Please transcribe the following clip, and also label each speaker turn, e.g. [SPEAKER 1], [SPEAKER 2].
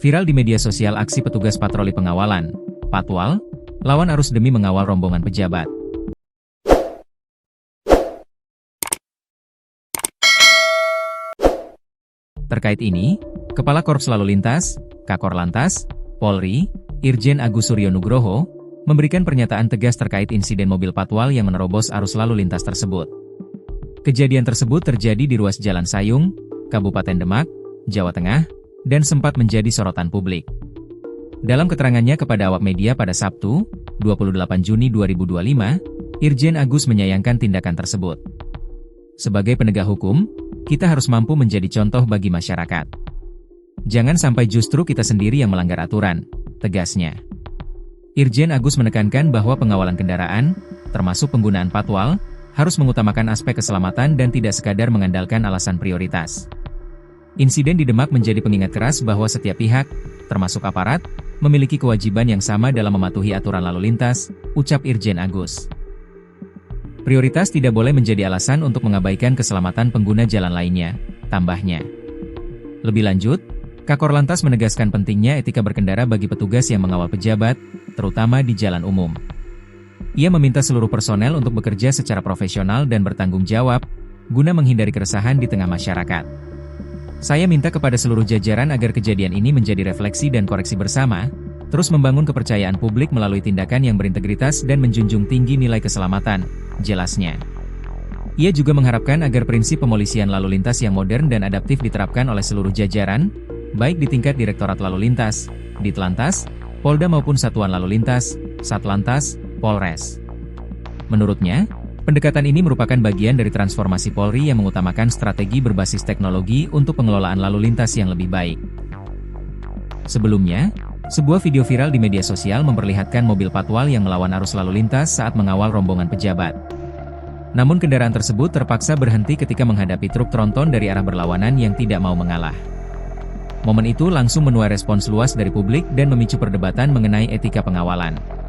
[SPEAKER 1] Viral di media sosial aksi petugas patroli pengawalan, Patwal, lawan arus demi mengawal rombongan pejabat. Terkait ini, Kepala Korps Lalu Lintas, Kakor Lantas, Polri, Irjen Agus Suryo Nugroho, memberikan pernyataan tegas terkait insiden mobil Patwal yang menerobos arus lalu lintas tersebut. Kejadian tersebut terjadi di ruas Jalan Sayung, Kabupaten Demak, Jawa Tengah, dan sempat menjadi sorotan publik. Dalam keterangannya kepada awak media pada Sabtu, 28 Juni 2025, Irjen Agus menyayangkan tindakan tersebut. Sebagai penegak hukum, kita harus mampu menjadi contoh bagi masyarakat. Jangan sampai justru kita sendiri yang melanggar aturan, tegasnya. Irjen Agus menekankan bahwa pengawalan kendaraan, termasuk penggunaan Patwal, harus mengutamakan aspek keselamatan dan tidak sekadar mengandalkan alasan prioritas. Insiden di Demak menjadi pengingat keras bahwa setiap pihak, termasuk aparat, memiliki kewajiban yang sama dalam mematuhi aturan lalu lintas, ucap Irjen Agus. Prioritas tidak boleh menjadi alasan untuk mengabaikan keselamatan pengguna jalan lainnya, tambahnya. Lebih lanjut, Kakor Lantas menegaskan pentingnya etika berkendara bagi petugas yang mengawal pejabat, terutama di jalan umum. Ia meminta seluruh personel untuk bekerja secara profesional dan bertanggung jawab, guna menghindari keresahan di tengah masyarakat. Saya minta kepada seluruh jajaran agar kejadian ini menjadi refleksi dan koreksi bersama, terus membangun kepercayaan publik melalui tindakan yang berintegritas dan menjunjung tinggi nilai keselamatan, jelasnya. Ia juga mengharapkan agar prinsip pemolisian lalu lintas yang modern dan adaptif diterapkan oleh seluruh jajaran, baik di tingkat Direktorat Lalu Lintas, Ditlantas, Polda maupun Satuan Lalu Lintas, Satlantas, Polres. Menurutnya, pendekatan ini merupakan bagian dari transformasi Polri yang mengutamakan strategi berbasis teknologi untuk pengelolaan lalu lintas yang lebih baik. Sebelumnya, sebuah video viral di media sosial memperlihatkan mobil Patwal yang melawan arus lalu lintas saat mengawal rombongan pejabat. Namun kendaraan tersebut terpaksa berhenti ketika menghadapi truk tronton dari arah berlawanan yang tidak mau mengalah. Momen itu langsung menuai respons luas dari publik dan memicu perdebatan mengenai etika pengawalan.